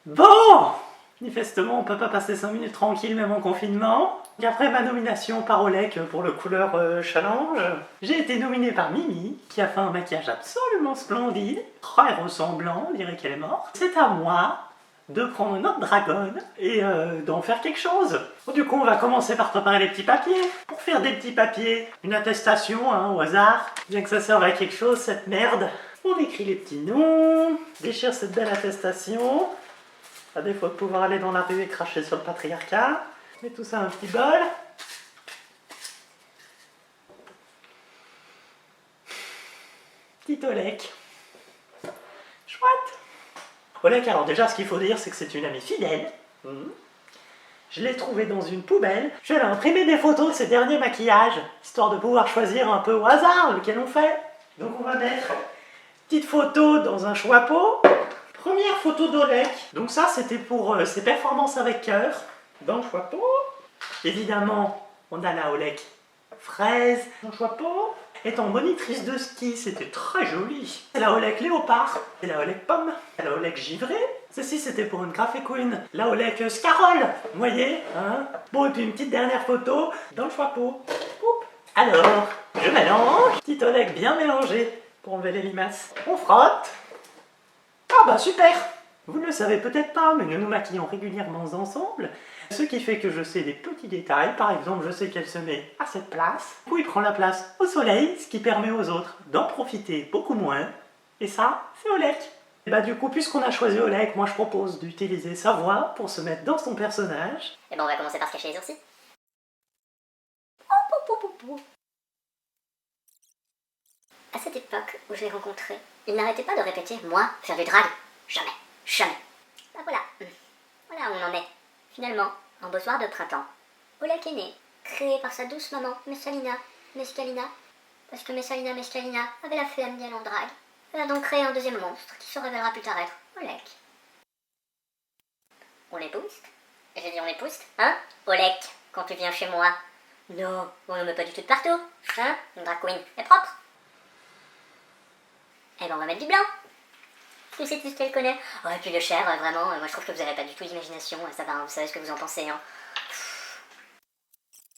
Bon, manifestement, on peut pas passer 5 minutes tranquille même en confinement. Et après ma nomination par Olek pour le couleur challenge, j'ai été nominée par Mimi, qui a fait un maquillage absolument splendide, très ressemblant, on dirait qu'elle est morte. C'est à moi de prendre notre dragonne et d'en faire quelque chose. Bon, du coup, on va commencer par préparer les petits papiers. Pour faire des petits papiers, une attestation hein, au hasard, bien que ça serve à quelque chose, cette merde. On écrit les petits noms, déchire cette belle attestation, à défaut de pouvoir aller dans la rue et cracher sur le patriarcat. Je mets tout ça dans un petit bol. Petit Olek. Chouette. Olek, alors déjà, ce qu'il faut dire, c'est que c'est une amie fidèle. Je l'ai trouvée dans une poubelle. Je lui ai imprimé des photos de ses derniers maquillages, histoire de pouvoir choisir un peu au hasard lequel on fait. Donc on va mettre petite photo dans un chapeau. Première photo d'Olek. Donc ça, c'était pour ses performances avec cœur. Dans le chapeau. Évidemment, on a la Olek fraise dans le chapeau. Étant monitrice de ski, c'était très joli. C'est la Olek léopard. C'est la Olek pomme. C'est la Olek givrée. Ceci, c'était pour une graphic queen. La Olek scarole. Vous voyez, hein? Bon, et puis une petite dernière photo dans le chapeau. Oup. Alors, je mélange. Petite Olek bien mélangée pour enlever les limaces. On frotte. Ah bah super! Vous ne le savez peut-être pas, mais nous nous maquillons régulièrement ensemble. Ce qui fait que je sais des petits détails. Par exemple, je sais qu'elle se met à cette place. Du coup, il prend la place au soleil, ce qui permet aux autres d'en profiter beaucoup moins. Et ça, c'est Olek. Et bah du coup, puisqu'on a choisi Olek, moi je propose d'utiliser sa voix pour se mettre dans son personnage. Et ben on va commencer par se cacher les sourcils. À cette époque où je l'ai rencontré, il n'arrêtait pas de répéter « Moi, faire du drag, jamais, jamais ». Bah voilà, voilà où on en est. Finalement, un beau soir de printemps, Olek est né, créé par sa douce maman, Mescalina, parce que Mescalina avait la flemme d'y aller en drag. Elle a donc créé un deuxième monstre qui se révélera plus tard être Olek. On l'épouse? J'ai dit on l'épouse, hein? Olek, quand tu viens chez moi. Non, on ne met pas du tout de partout, hein? Une drag queen est propre. Eh ben on va mettre du blanc. Tu sais tout ce qu'elle connaît. Oh, et puis le cher, vraiment, moi je trouve que vous n'avez pas du tout d'imagination, ça va, vous savez ce que vous en pensez, hein.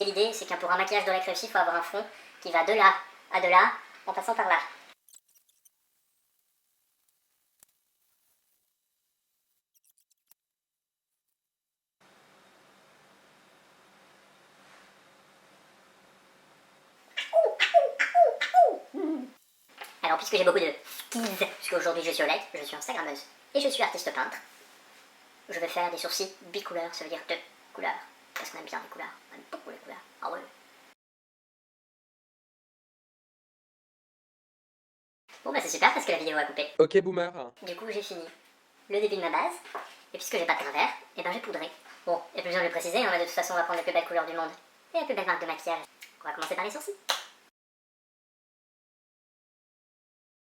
Et l'idée, c'est qu'un pour un maquillage d'Olek réussi, il faut avoir un front qui va de là à de là, en passant par là. Alors, puisque j'ai beaucoup de skills, puisque aujourd'hui je suis Olek, je suis instagrammeuse et je suis artiste peintre, je vais faire des sourcils bicouleurs, ça veut dire deux couleurs. Parce qu'on aime bien les couleurs, on aime beaucoup les couleurs. Ah ouais. Bon bah c'est super parce que la vidéo a coupé. Ok boomer. Du coup j'ai fini le début de ma base, et puisque j'ai pas de teint vert, et ben j'ai poudré. Bon, il y a plus besoin de le préciser, hein, mais de toute façon on va prendre les plus belles couleurs du monde. Et la plus belle marque de maquillage. On va commencer par les sourcils.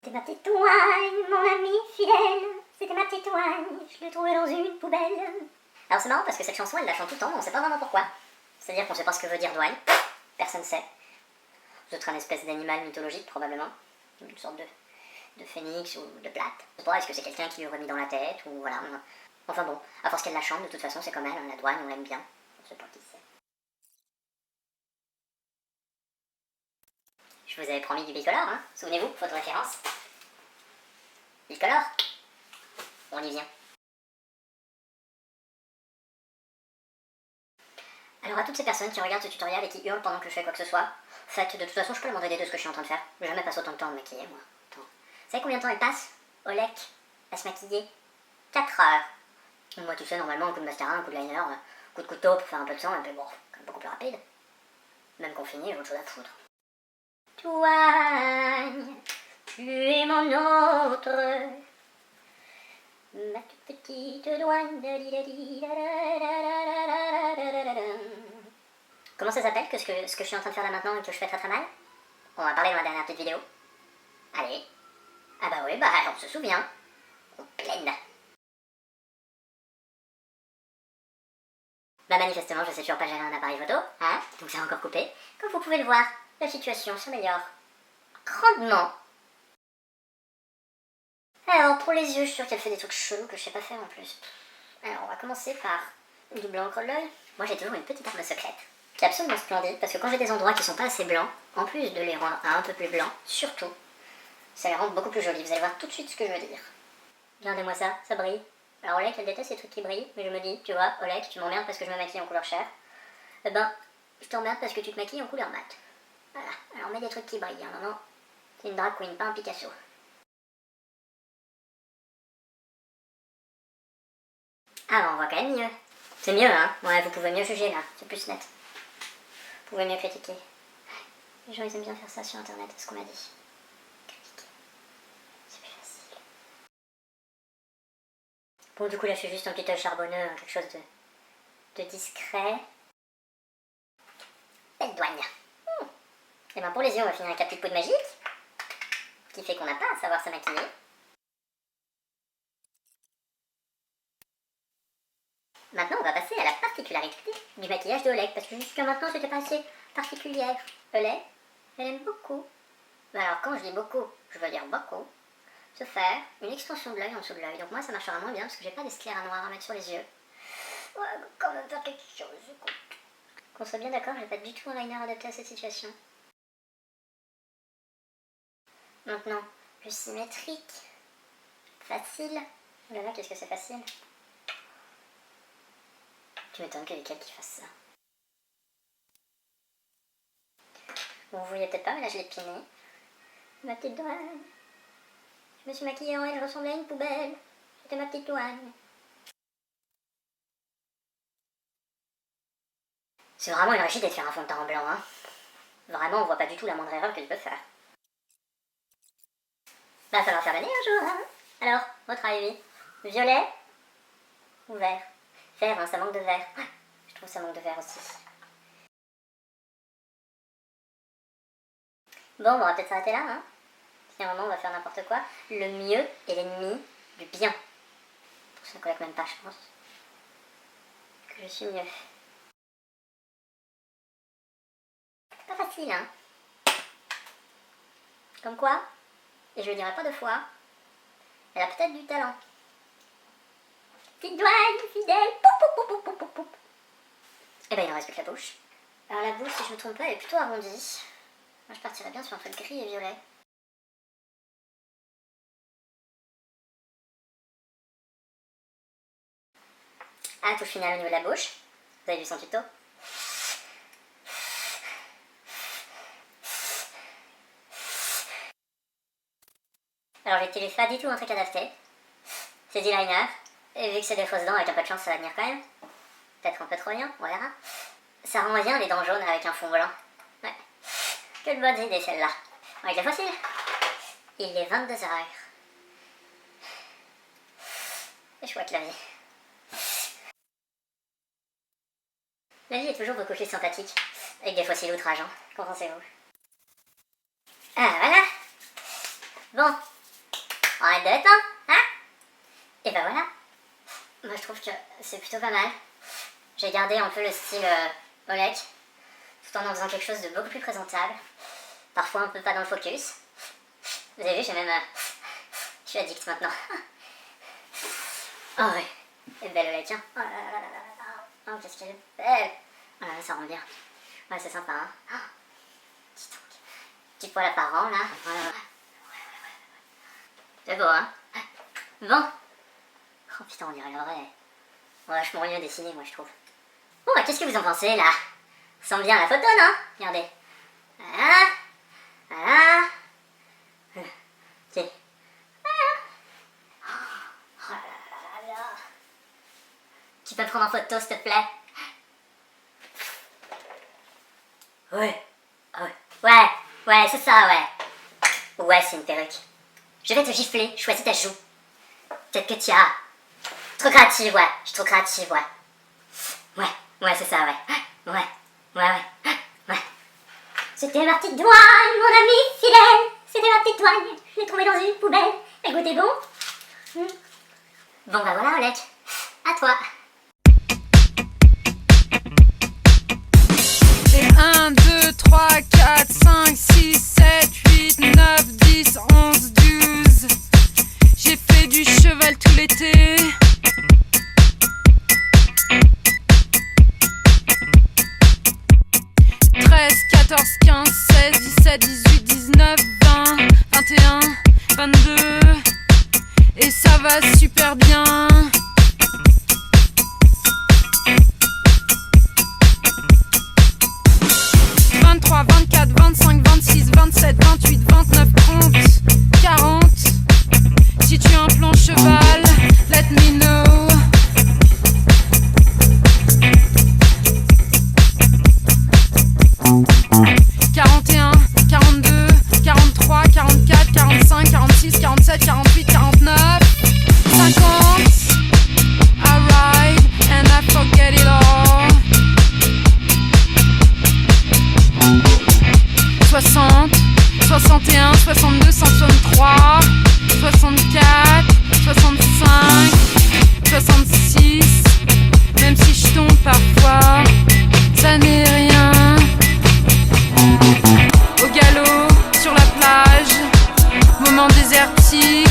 C'était ma petite ouagne, mon ami fidèle. C'était ma petite ouagne, je l'ai trouvée dans une poubelle. Alors c'est marrant parce que cette chanson elle la chante tout le temps, mais on sait pas vraiment pourquoi. C'est-à-dire qu'on sait pas ce que veut dire douane, personne sait. C'est être un espèce d'animal mythologique probablement, une sorte de phénix ou de plate. Je sais pas, est-ce que c'est quelqu'un qui lui aurait mis dans la tête ou voilà. Enfin bon, à force qu'elle la chante, de toute façon c'est comme elle, la douane, on l'aime bien. On sait pas qui c'est. Je vous avais promis du bicolore, hein. Souvenez-vous, photo référence. Bicolore. On y vient. Alors à toutes ces personnes qui regardent ce tutoriel et qui hurlent pendant que je fais quoi que ce soit, faites, de toute façon je peux leur demander de ce que je suis en train de faire. Je vais jamais passer autant de temps à me maquiller moi. Attends. Vous savez combien de temps elle passe, Olek, à se maquiller? 4 heures. Moi tu sais, normalement un coup de mascara, un coup de liner, un coup de couteau pour faire un peu de sang, et puis bon, quand même beaucoup plus rapide. Même confiné, j'ai autre chose à foutre. Douane, tu es mon autre, ma toute petite douane. Comment ça s'appelle que ce que je suis en train de faire là maintenant et que je fais très très mal? On va parler dans la dernière petite vidéo. Allez. Ah bah oui, bah on se souvient. On plaide. Bah manifestement, je sais toujours pas gérer un appareil photo, hein, donc c'est encore coupé. Comme vous pouvez le voir, la situation s'améliore grandement. Alors, pour les yeux, je suis sûre qu'elle fait des trucs chelous que je sais pas faire en plus. Alors on va commencer par du blanc au creux de l'œil. Moi j'ai toujours une petite arme secrète qui est absolument splendide parce que quand j'ai des endroits qui sont pas assez blancs, en plus de les rendre un peu plus blancs, surtout, ça les rend beaucoup plus jolis. Vous allez voir tout de suite ce que je veux dire. Regardez-moi ça, ça brille. Alors Olek elle déteste ces trucs qui brillent, mais je me dis, tu vois, Olek, tu m'emmerdes parce que je me maquille en couleur chair. Eh ben, je t'emmerde parce que tu te maquilles en couleur mat. Voilà, alors mets des trucs qui brillent, un moment. C'est une drag queen, pas un Picasso. Ah, on voit quand même mieux. C'est mieux, hein. Ouais, vous pouvez mieux juger là, c'est plus net. Vous pouvez mieux critiquer. Les gens, ils aiment bien faire ça sur internet, c'est ce qu'on m'a dit. Critiquer. C'est plus facile. Bon, du coup, là, je fais juste un petit œil charbonneux, quelque chose de discret. Belle douane. Et ben, pour les yeux, on va finir avec la petite poudre magique, qui fait qu'on n'a pas à savoir se maquiller. Maintenant, on va passer à la particularité du maquillage de Olek, parce que jusqu'à maintenant, c'était pas assez particulière. Olek, elle aime beaucoup. Mais alors, quand je dis beaucoup, je veux dire beaucoup, se faire une extension de l'œil en dessous de l'œil. Donc moi, ça marchera moins bien, parce que j'ai pas d'esclair à noir à mettre sur les yeux. Ouais, quand même faire quelque chose, écoute. Qu'on soit bien d'accord, j'ai pas du tout un liner adapté à cette situation. Maintenant, plus symétrique, facile. Oh là là, qu'est-ce que c'est facile. Tu m'étonnes que les qui fassent ça. Bon, vous voyez peut-être pas, mais là je l'ai piné. Ma petite douane. Je me suis maquillée en elle, je ressemblais à une poubelle. C'était ma petite douane. C'est vraiment une réussite de faire un fond de teint en blanc, hein. Vraiment, on voit pas du tout la moindre erreur que je peux faire. Va falloir faire l'année un jour, hein. Alors, votre avis, violet ou vert? Vert, hein, ça manque de vert. Ouais, je trouve ça manque de vert aussi. Bon, on va peut-être s'arrêter là, hein. Si à un moment on va faire n'importe quoi, le mieux est l'ennemi du bien. Pour ça qu'on collecte même pas, je pense. Que je suis mieux. C'est pas facile, hein. Comme quoi, et je le dirai pas deux fois, elle a peut-être du talent. Petite douane, fidèle, poup, poup, poup, poup, poup, poup. Et ben il en reste plus que la bouche. Alors la bouche, si je me trompe pas, elle est plutôt arrondie. Moi je partirais bien sur un truc gris et violet. Ah, tout final au niveau de la bouche. Vous avez vu son tuto? Alors j'utilise pas du tout un truc adapté. C'est du liner. Et vu que c'est des fausses dents, avec un peu de chance ça va venir quand même. Peut-être un peu trop bien, on verra. Ça rend bien les dents jaunes avec un fond blanc. Ouais. Quelle bonne idée celle-là. Avec les fossiles. Il est 22h. C'est chouette la vie. La vie est toujours beaucoup plus sympathique. Avec des fossiles outrageants. Qu'en pensez-vous? Ah voilà. Bon. Arrête de l'éteindre, hein? Et ben voilà. Moi je trouve que c'est plutôt pas mal. J'ai gardé un peu le style Olek, tout en faisant quelque chose de beaucoup plus présentable. Parfois un peu pas dans le focus. Vous avez vu, j'ai même... je suis addict maintenant. Oh ouais. Elle est belle Olek, hein. Oh là là là là là. Oh qu'est-ce qu'elle est belle. Oh là là, ça rend bien. Ouais, c'est sympa, hein. Oh. Dis donc. Petit poil apparent, là. Voilà. C'est beau, hein. Bon. Oh putain, on dirait le vrai. Vachement bien dessiné, moi, je trouve. Bon, bah, qu'est-ce que vous en pensez, là? Ça ressemble bien à la photo, non? Regardez. Voilà. Voilà. Ok. Voilà. Oh là là là là. Tu peux me prendre en photo, s'il te plaît? Ouais. Ouais. Ouais, c'est ça, ouais. Ouais, c'est une perruque. Je vais te gifler, choisis ta joue. Peut-être que tu as... Trop créative, ouais. Je suis trop créative, ouais. Ouais, c'est ça, ouais. Ouais. C'était ma petite douane, mon ami fidèle. C'était ma petite douane. Je l'ai trouvée dans une poubelle. Elle goûtait bon. Bon, bah voilà, Olek. À toi. Et 1, 2, 3, 4, 5, 6, 7, 8, 9, 10, 11, 12. J'ai fait du cheval tout l'été. 16, 17, 18, 19, 20, 21, 22. Et ça va super bien. 23, 24, 25, 26, 27, 28, 29, 30, 40. Si tu as un plan cheval, let me know. 41, 42, 43, 44, 45, 46, 47, 48, 49, 50. I ride and I forget it all. 60, 61, 62, 163, 64, 65, 66. Même si je tombe parfois, ça n'est rien. Au galop, sur la plage, moment désertique.